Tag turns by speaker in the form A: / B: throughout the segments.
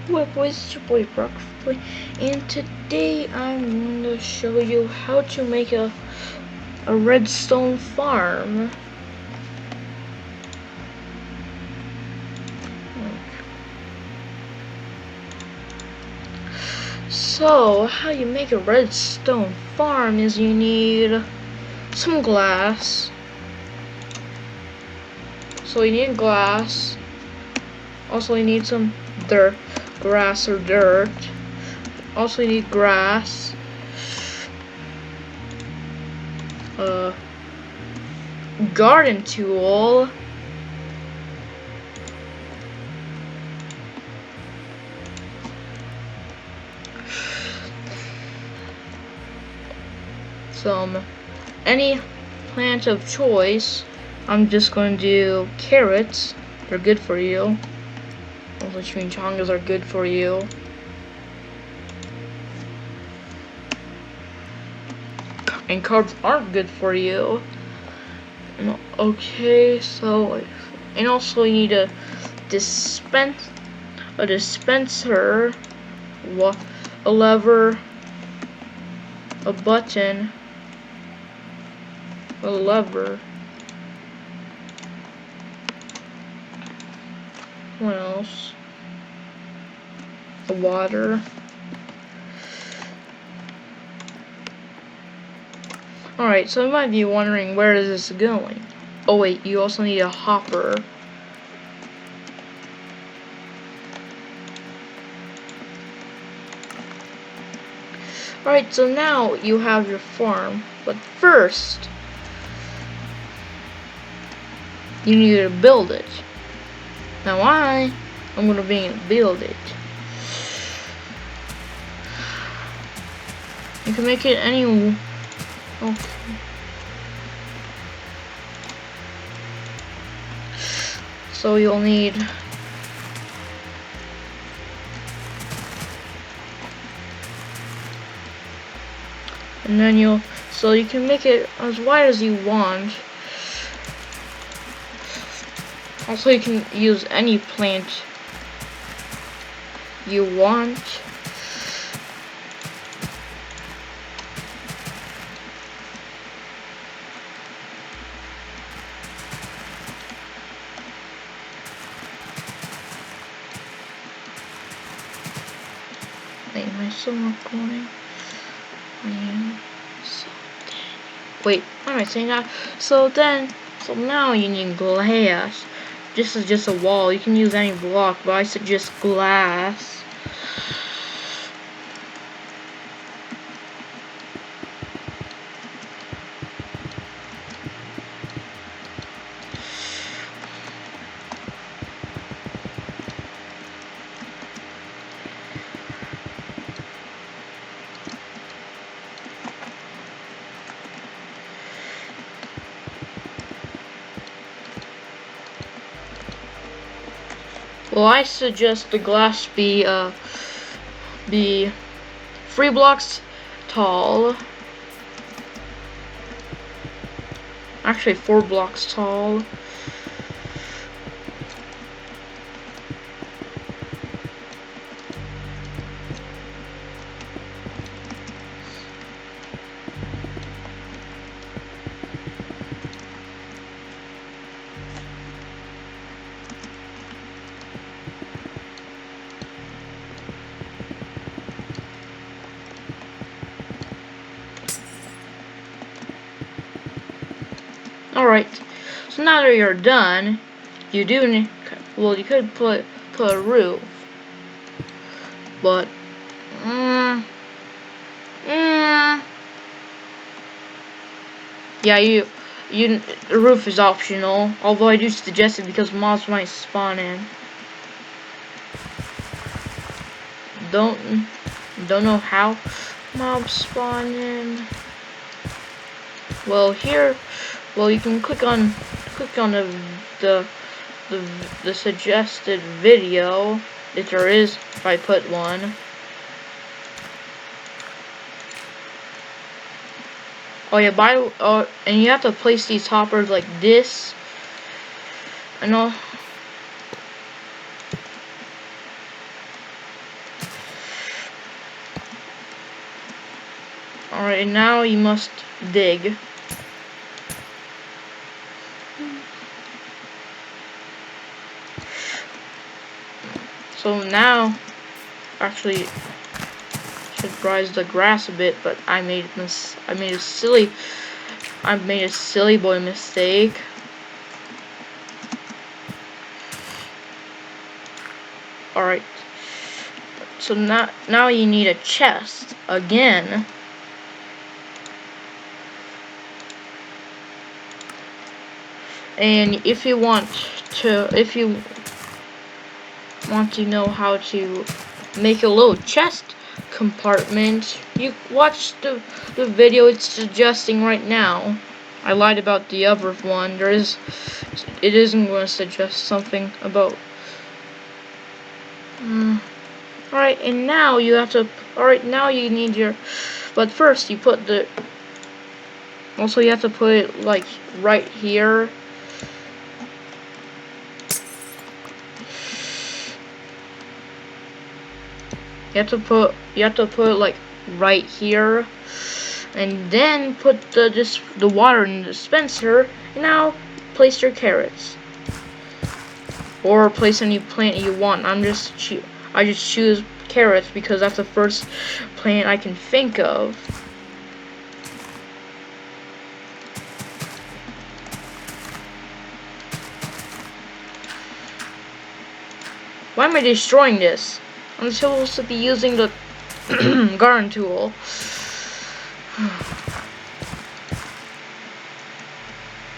A: What boys, it's your boy Brockboy, and today I'm going to show you how to make a redstone farm. So, how you make a redstone farm is you need some glass. So you need glass. Also you need some dirt, grass or dirt. Also you need grass. Garden tool. Any plant of choice. I'm just going to do carrots. They're good for you. Also chimichangas are good for you. And carbs aren't good for you. Okay, so and also you need a dispenser, a lever, a button, a lever. What else? The water. Alright, so you might be wondering, where is this going? Oh wait, you also need a hopper. Alright, so now you have your farm, but first you need to build it. Now I'm gonna build it. You can make it any. Okay. So you'll need and then you can make it as wide as you want. Also you can use any plant you want. Wait, am I still recording? Wait, why am I saying that? So now you need glass. This is just a wall. You can use any block, but I suggest glass. Well, I suggest the glass be 3 blocks tall. Actually 4 blocks tall. Alright, so now that you're done, you do need, well, you could put a roof, but yeah, the roof is optional, although I do suggest it because mobs might spawn in. Don't know how mobs spawn in. Well, you can click on the suggested video if there is, if I put one. Oh yeah, and you have to place these hoppers like this. I know. Alright, now you must dig. So now, actually, should rise the grass a bit, but I made a silly boy mistake. Alright. So now you need a chest again. And if you want to know how to make a little chest compartment, you watch the video it's suggesting right now. I lied about the other one. It isn't going to suggest something about. Alright, and now you have to. Alright, now you need your. But first, you put the. Also, you have to put it like right here. You have to put it like right here, and then put the water in the dispenser. And now place your carrots, or place any plant you want. I just choose carrots because that's the first plant I can think of. Why am I destroying this? I'm supposed to be using the garden tool.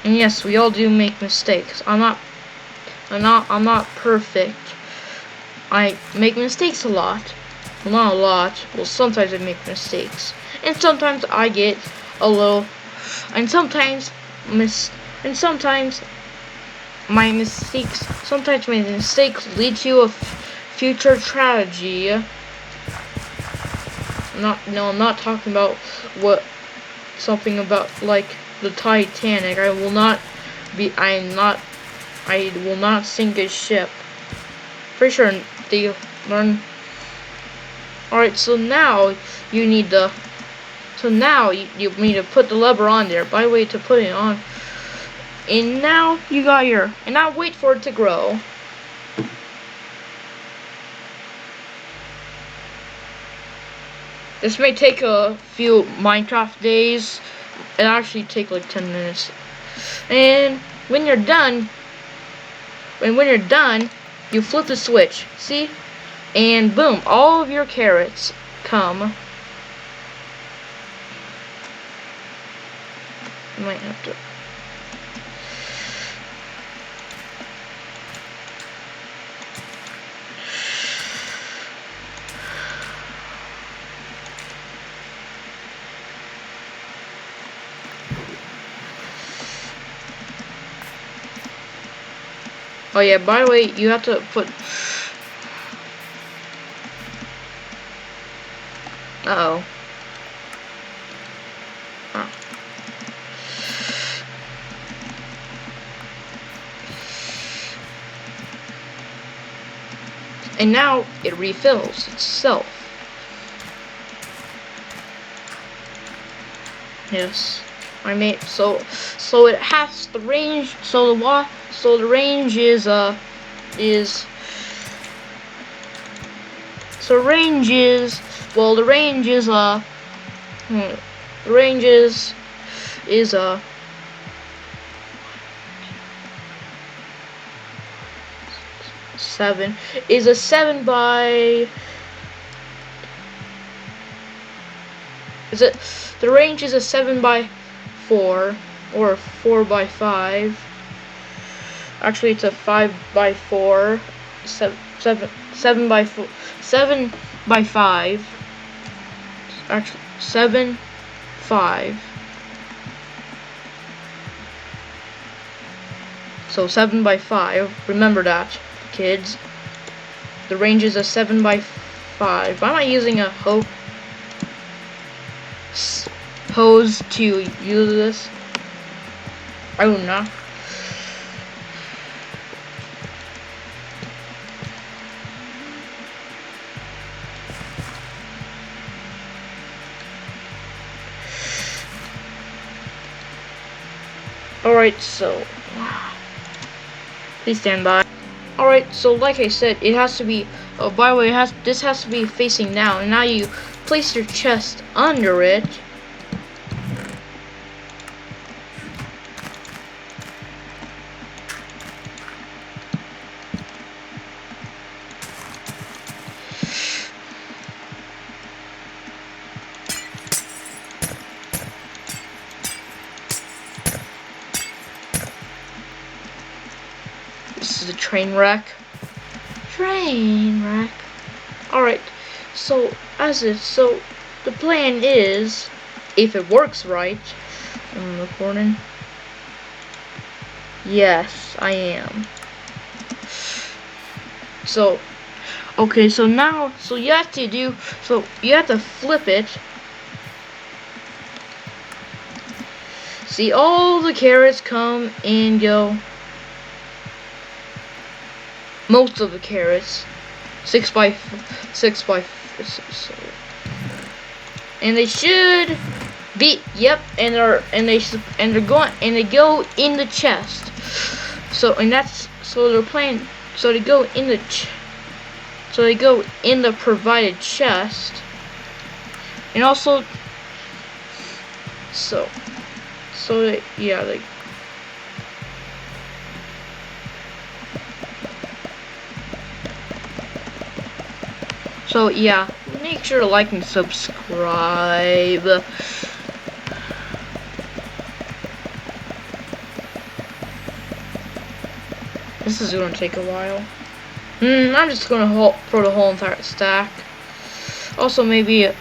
A: And yes, we all do make mistakes. I'm not perfect. I make mistakes a lot. Well, not a lot. Well, sometimes I make mistakes. And sometimes I get a little. And sometimes my mistakes lead to a future tragedy. I'm not talking about something about like the Titanic. I will not sink a ship. Pretty sure they learn. Alright, so now you need you need to put the lever on there. By the way, to put it on. And now you got and now wait for it to grow. This may take a few Minecraft days. It actually take like 10 minutes. And when you're done, you flip the switch. See? And boom, all of your carrots come. You might have to. Oh yeah, by the way, you have to put. Uh-oh. Oh. And now it refills itself. Yes. I made so it has the range. So the range is the range is 7 is a 7 by. The range is a 7 by 4 or 4 by 5. Actually, it's a 5 by 4. 7 by 4. 7 by 5. Actually, 7, 5. So 7 by 5. Remember that, kids. The range is a 7 by 5. Why am I using a hose to use this? I don't know. Alright, so please stand by. Alright, so like I said, it has to be, oh, by the way, this has to be facing down, and now you place your chest under it. This is a train wreck. Train wreck. Alright, so the plan is, if it works right, I'm recording. Yes, I am. So, okay, so now, you have to flip it. See, all the carrots come and go. Most of the carrots, 6 by 6, and they should be, yep, and they go in the chest. So they're playing. So they go in the provided chest, and also yeah. So yeah, make sure to like and subscribe. This is gonna take a while. I'm just gonna throw the whole entire stack. Also maybe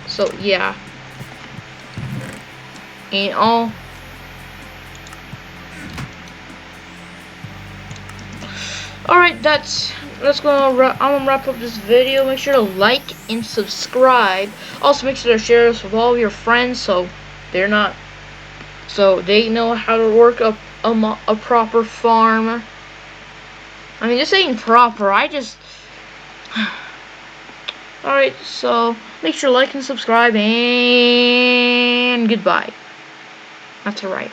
A: so yeah. And all. Alright, I'm gonna wrap up this video. Make sure to like and subscribe. Also make sure to share this with all your friends so they know how to work a proper farm. I mean, this ain't proper. Alright, so make sure to like and subscribe, and goodbye. That's alright.